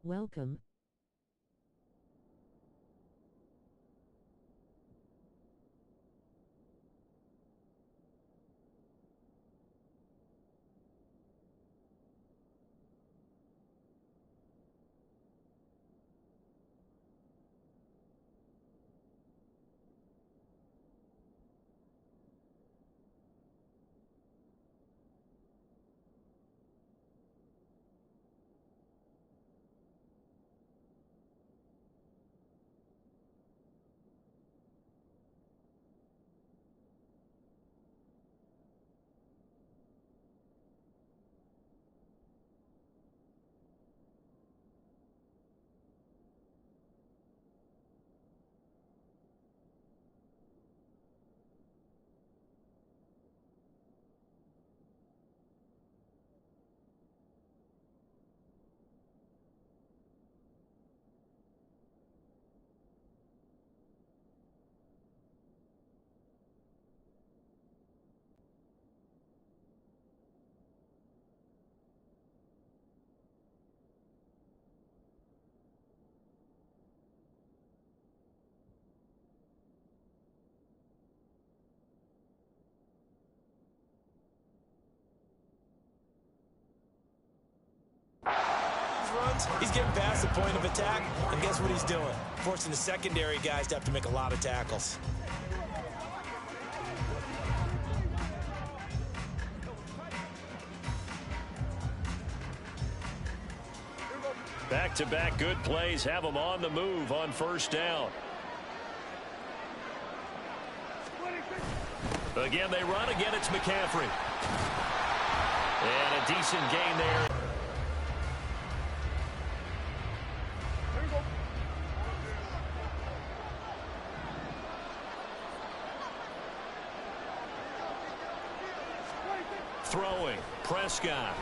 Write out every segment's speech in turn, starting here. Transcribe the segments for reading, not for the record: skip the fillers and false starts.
Welcome. Runs, he's getting past the point of attack, and guess what he's doing? Forcing the secondary guys to have to make a lot of tackles. Back-to-back good plays have them on the move on first down. Again, they run. Again, it's McCaffrey. And a decent gain there. Throwing, Prescott.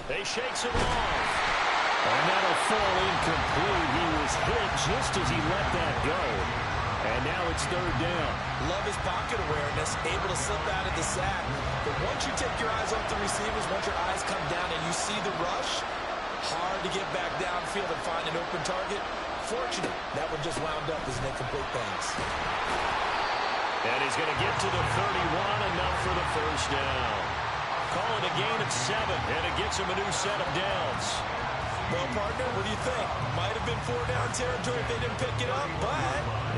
They shakes it off. And that'll fall incomplete. He was hit just as he let that go. And now it's third down. Love his pocket awareness, able to slip out of the sack. But once you take your eyes off the receivers, once your eyes come down and you see the rush, hard to get back downfield and find an open target. Fortunate, that one just wound up as an incomplete pass. And he's going to get to the 31, enough for the first down. Call it a gain of 7, and it gets him a new set of downs. Well, partner, what do you think? Might have been 4-down territory if they didn't pick it up, but...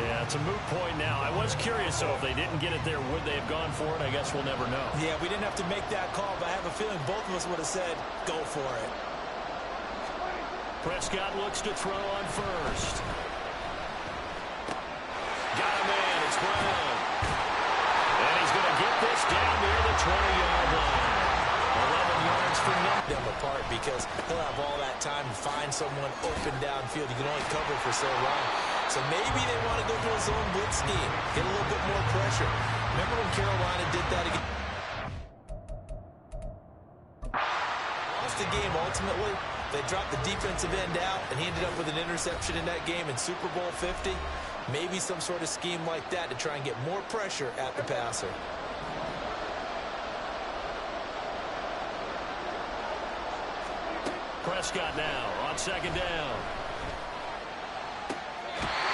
Yeah, it's a moot point now. I was curious, though, if they didn't get it there, would they have gone for it? I guess we'll never know. Yeah, we didn't have to make that call, but I have a feeling both of us would have said, go for it. Prescott looks to throw on first. Got a man, it's Brown. And he's going to get this down near the 20-yard line. 11 yards for nothing. Them apart because he'll have all that time to find someone open downfield. You can only cover for so long. So maybe they want to go to a zone blitz scheme, get a little bit more pressure. Remember when Carolina did that again? Lost the game ultimately. They dropped the defensive end out, and he ended up with an interception in that game in Super Bowl 50. Maybe some sort of scheme like that to try and get more pressure at the passer. Prescott now on second down.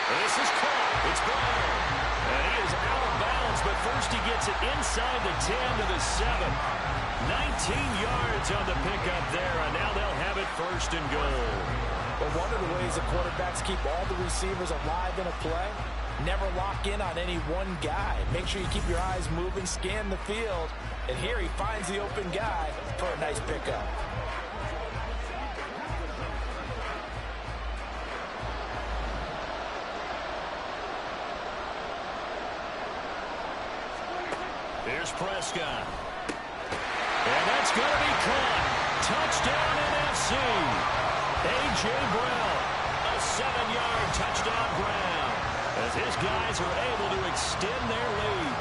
This is caught. It's Brown. And he is out of bounds, but first he gets it inside the 10 to the 7. 19 yards on the pickup there, and now they'll have it first and goal. Well, one of the ways the quarterbacks keep all the receivers alive in a play, never lock in on any one guy. Make sure you keep your eyes moving, scan the field, and here he finds the open guy for a nice pickup. Here's Prescott. And that's going to be caught. Touchdown NFC. A.J. Brown. A 7-yard touchdown Brown. As his guys are able to extend their lead.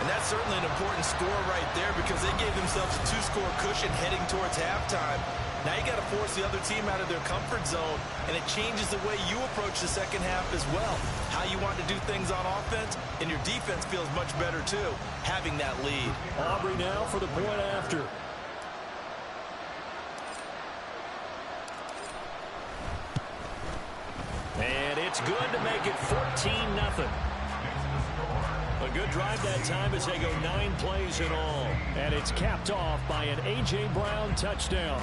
And that's certainly an important score right there because they gave themselves a 2-score cushion heading towards halftime. Now you got to force the other team out of their comfort zone, and it changes the way you approach the second half as well. How you want to do things on offense, and your defense feels much better too, having that lead. Aubrey now for the point after. it's good to make it 14-0. A good drive that time as they go 9 plays in all. And it's capped off by an A.J. Brown touchdown.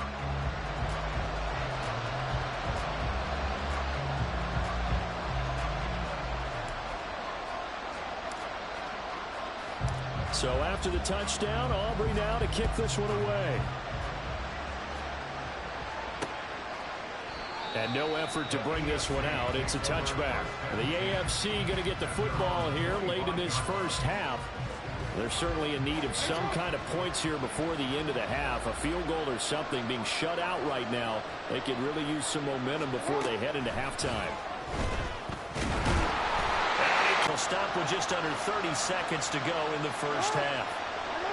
So after the touchdown, Aubrey now to kick this one away. And no effort to bring this one out. It's a touchback. The AFC going to get the football here late in this first half. They're certainly in need of some kind of points here before the end of the half. A field goal or something. Being shut out right now, they could really use some momentum before they head into halftime. Will stop with just under 30 seconds to go in the first half.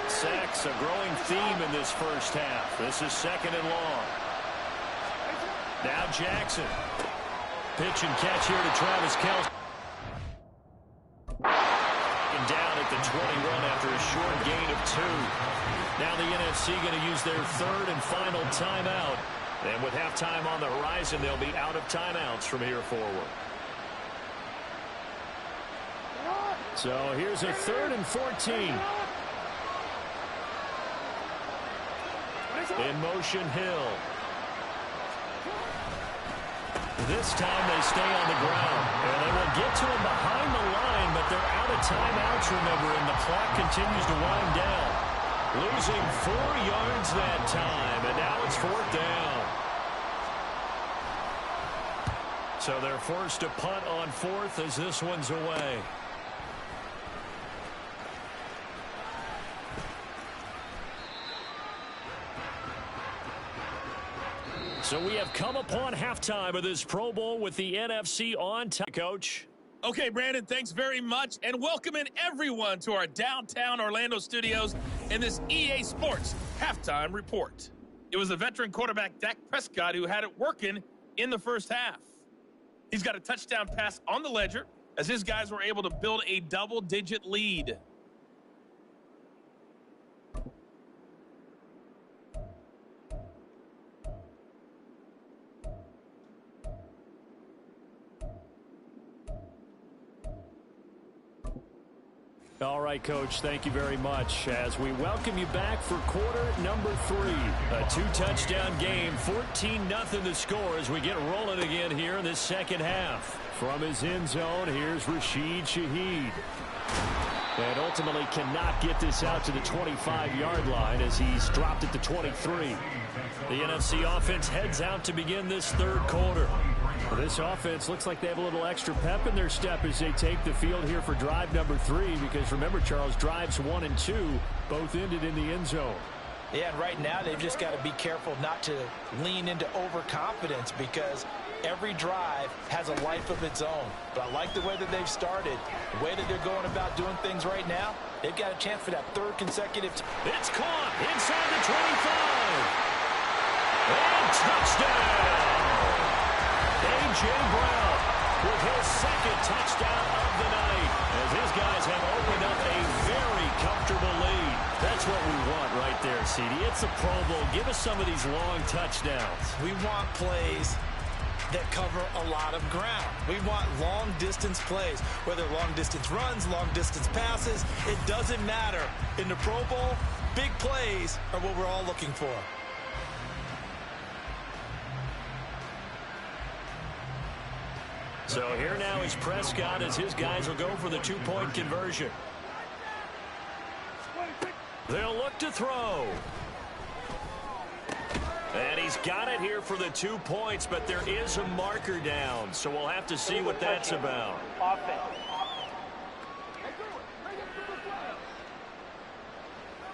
Sacks, a growing theme in this first half. This is 2nd and long. Now Jackson. Pitch and catch here to Travis Kelce. And down at the 21 after a short gain of 2. Now the NFC going to use their 3rd and final timeout. And with halftime on the horizon, they'll be out of timeouts from here forward. So here's a 3rd and 14. In motion, Hill. This time they stay on the ground. And they will get to him behind the line, but they're out of timeouts, remember, and the clock continues to wind down. Losing 4 yards that time, and now it's 4th down. So they're forced to punt on 4th as this one's away. So we have come upon halftime of this Pro Bowl with the NFC on top. Coach. Okay, Brandon, thanks very much. And welcome in everyone to our downtown Orlando studios in this EA Sports halftime report. It was the veteran quarterback Dak Prescott who had it working in the first half. He's got a touchdown pass on the ledger as his guys were able to build a double-digit lead. All right, Coach, thank you very much as we welcome you back for quarter number 3. A 2-touchdown game, 14-0 the score as we get rolling again here in this second half. From his end zone, here's Rashid Shaheed. And ultimately cannot get this out to the 25-yard line as he's dropped at the 23. The NFC offense heads out to begin this 3rd quarter. This offense looks like they have a little extra pep in their step as they take the field here for drive number 3 because remember, Charles, drives 1 and 2 both ended in the end zone. Yeah, and right now they've just got to be careful not to lean into overconfidence because every drive has a life of its own. But I like the way that they've started, the way that they're going about doing things right now. They've got a chance for that 3rd consecutive. It's caught inside the 25. And touchdown! A.J. Brown with his 2nd touchdown of the night as his guys have opened up a very comfortable lead. That's what we want right there, CD. It's a Pro Bowl. Give us some of these long touchdowns. We want plays that cover a lot of ground. We want long-distance plays, whether long-distance runs, long-distance passes. It doesn't matter. In the Pro Bowl, big plays are what we're all looking for. So here now is Prescott as his guys will go for the 2-point conversion. They'll look to throw. And he's got it here for the 2 points, but there is a marker down, so we'll have to see what that's about.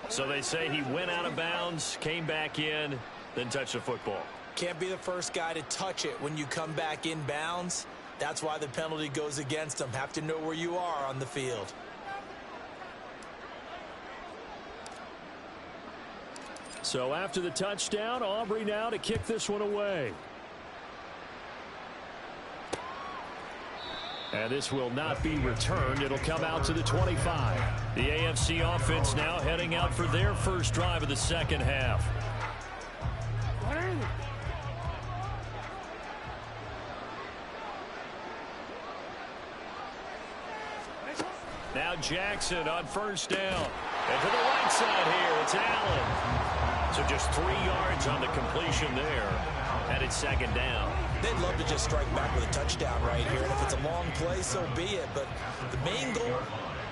So they say he went out of bounds, came back in, then touched the football. Can't be the first guy to touch it when you come back in bounds. That's why the penalty goes against them. Have to know where you are on the field. So after the touchdown, Aubrey now to kick this one away. And this will not be returned. It'll come out to the 25. The AFC offense now heading out for their first drive of the second half. Now Jackson on first down. And to the right side here, it's Allen. So just 3 yards on the completion there. And it's second down. They'd love to just strike back with a touchdown right here. And if it's a long play, so be it. But the main goal,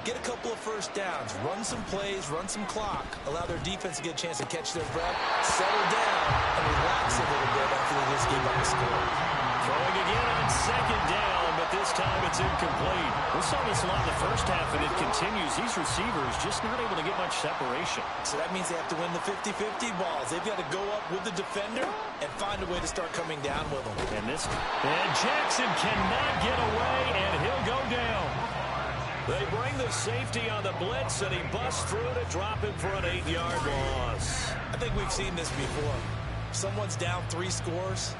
get a couple of first downs, run some plays, run some clock, allow their defense to get a chance to catch their breath, settle down, and relax a little bit after they just gave up a score. Throwing again on second down, but this time it's incomplete. We saw this a lot in the first half, and it continues. These receivers just not able to get much separation. So that means they have to win the 50-50 balls. They've got to go up with the defender and find a way to start coming down with them. And Jackson cannot get away, and he'll go down. They bring the safety on the blitz, and he busts through to drop him for an 8-yard loss. I think we've seen this before. Someone's down 3 scores.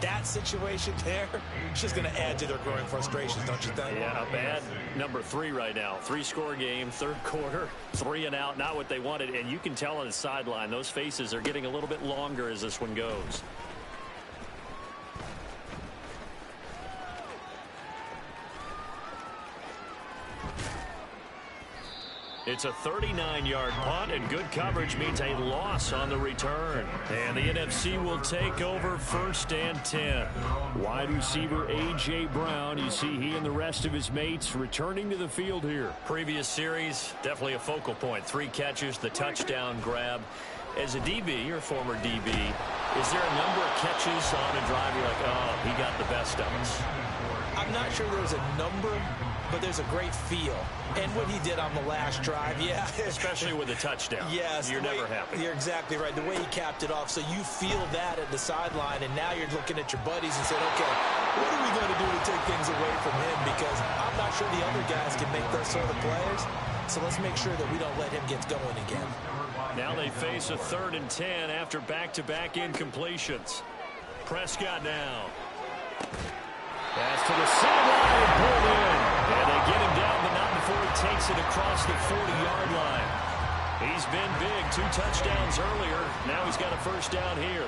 That situation there, it's just going to add to their growing frustrations, don't you think? Yeah, a bad number 3 right now. 3-score game, third quarter, 3 and out, not what they wanted. And you can tell on the sideline, those faces are getting a little bit longer as this one goes. It's a 39-yard punt, and good coverage means a loss on the return. And the NFC will take over first and 10. Wide receiver A.J. Brown, you see he and the rest of his mates returning to the field here. Previous series, definitely a focal point. 3 catches, the touchdown grab. As a DB, or former DB, is there a number of catches on a drive you're like, oh, he got the best of us? I'm not sure there's a number, but there's a great feel. And what he did on the last drive, yeah. Especially with a touchdown. Yes. You're never happy. You're exactly right. The way he capped it off, so you feel that at the sideline, and now you're looking at your buddies and saying, okay, what are we going to do to take things away from him? Because I'm not sure the other guys can make those sort of plays. So let's make sure that we don't let him get going again. Now they face a 3rd and 10 after back-to-back incompletions. Prescott now. Pass to the sideline and pulled in. And they get him down, but not before he takes it across the 40-yard line. He's been big. 2 touchdowns earlier. Now he's got a first down here.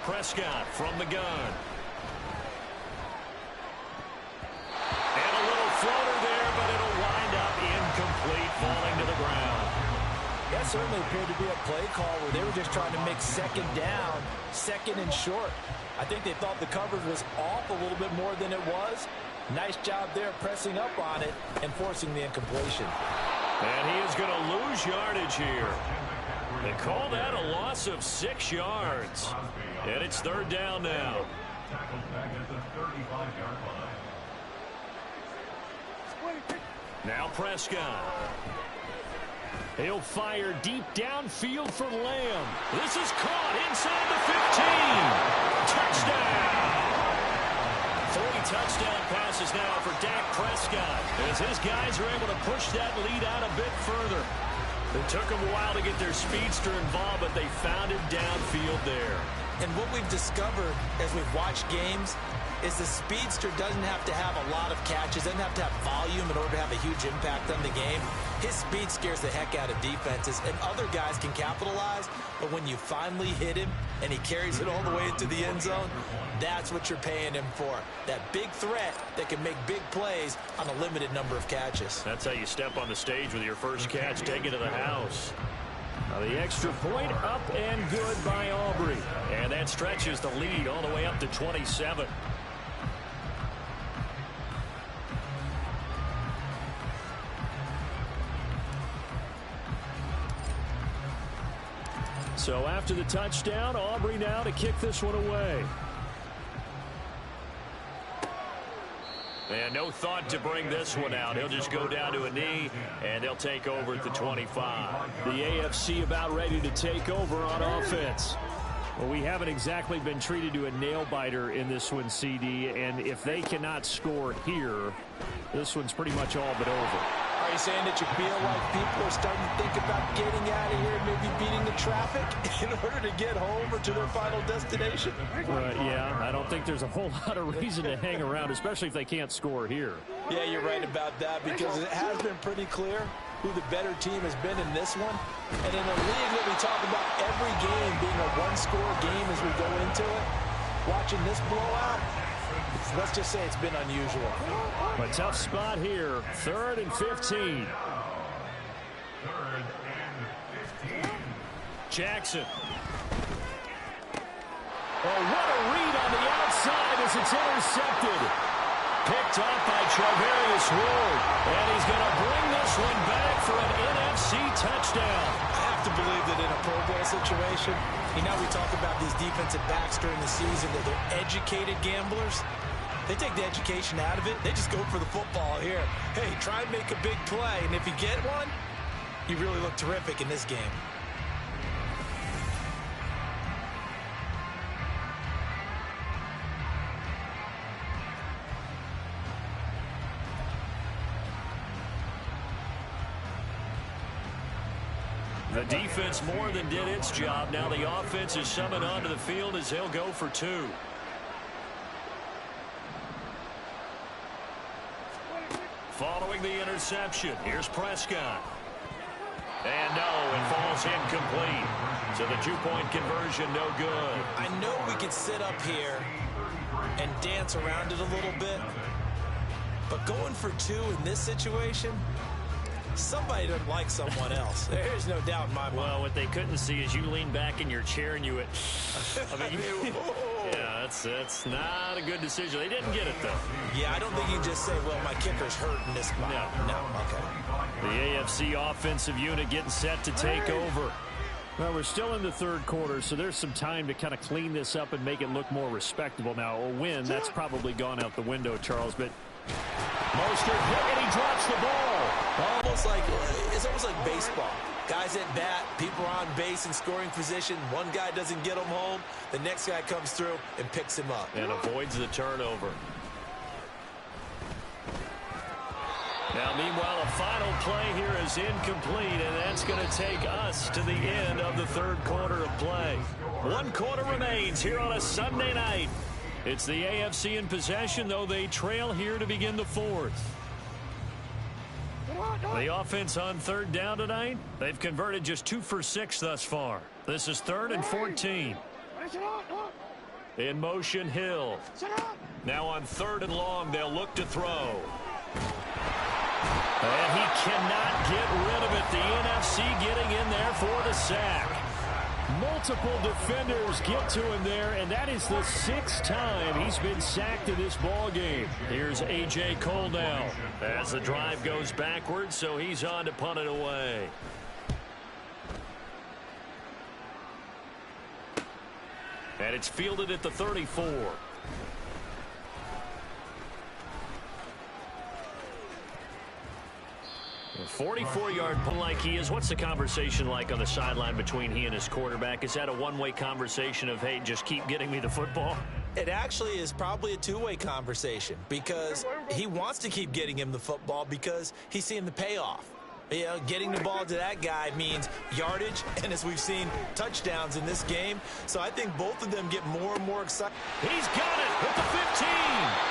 Prescott from the gun. And a little floater there, but it'll wind up incomplete, falling to the ground. That certainly appeared to be a play call where they were just trying to make second down, second and short. I think they thought the coverage was off a little bit more than it was. Nice job there pressing up on it and forcing the incompletion. And he is going to lose yardage here. They call that a loss of 6 yards. And it's 3rd down now. Now Prescott. He'll fire deep downfield for Lamb. This is caught inside the 15. Touchdown. 3 touchdown passes now for Dak Prescott, as his guys are able to push that lead out a bit further. It took them a while to get their speedster involved, but they found him downfield there. And what we've discovered as we've watched games is the speedster doesn't have to have a lot of catches, doesn't have to have volume in order to have a huge impact on the game. His speed scares the heck out of defenses, and other guys can capitalize, but when you finally hit him and he carries it all the way into the end zone, that's what you're paying him for. That big threat that can make big plays on a limited number of catches. That's how you step on the stage with your first catch, take it to the house. Now the extra point up and good by Aubrey. And that stretches the lead all the way up to 27. So after the touchdown, Aubrey now to kick this one away. And no thought to bring this one out. He'll just go down to a knee, and they'll take over at the 25. The AFC about ready to take over on offense. Well, we haven't exactly been treated to a nail-biter in this one, CD, and if they cannot score here, this one's pretty much all but over. Are you saying that you feel like people are starting to think about getting out of here, maybe beating the traffic in order to get home or to their final destination? Yeah, I don't think there's a whole lot of reason to hang around, especially if they can't score here. Yeah, you're right about that, because it has been pretty clear who the better team has been in this one. And in a league that we talk about every game being a one-score game as we go into it, watching this blowout, Let's just say it's been unusual. A tough spot here. 3rd and 15. Jackson. Oh, what a read on the outside as it's intercepted. Picked off by Travarius Ward. And he's going to bring this one back for an NFC touchdown. I have to believe that in a Pro Bowl situation, you know, we talk about these defensive backs during the season, that they're educated gamblers. They take the education out of it. They just go for the football here. Hey, try and make a big play. And if you get one, you really look terrific in this game. The defense more than did its job. Now the offense is summoned onto the field as they'll go for 2. Following the interception, here's Prescott. And no, it falls incomplete. So the 2-point conversion, no good. I know we could sit up here and dance around it a little bit, but going for 2 in this situation, somebody doesn't like someone else. There's no doubt in my mind. Well, what they couldn't see is you lean back in your chair and you went, I mean, yeah, that's not a good decision. They didn't get it, though. Yeah, I don't think you can just say, well, my kicker's hurt in this spot. No, okay. The AFC offensive unit getting set to take over. Well, we're still in the 3rd quarter, so there's some time to kind of clean this up and make it look more respectable. Now, a win, that's probably gone out the window, Charles, but Mostert hit and he drops the ball. It's almost like baseball. Guys at bat, people are on base in scoring position. One guy doesn't get them home. The next guy comes through and picks him up. And avoids the turnover. Now, meanwhile, a final play here is incomplete, and that's going to take us to the end of the 3rd quarter of play. 1 quarter remains here on a Sunday night. It's the AFC in possession, though they trail here to begin the 4th. The offense on 3rd down tonight, they've converted just 2 for 6 thus far. This is 3rd and 14. In motion, Hill. Now on 3rd and long, they'll look to throw. And he cannot get rid of it. The NFC getting in there for the sack. Multiple defenders get to him there, and that is the 6th time he's been sacked in this ball game. Here's A.J. Cole now as the drive goes backwards, so he's on to punt it away. And it's fielded at the 34. 44-yard punt like he is. What's the conversation like on the sideline between he and his quarterback? Is that a one-way conversation of, hey, just keep getting me the football? It actually is probably a 2-way conversation because he wants to keep getting him the football because he's seeing the payoff. You know, getting the ball to that guy means yardage, and as we've seen, touchdowns in this game. So I think both of them get more and more excited. He's got it at the 15.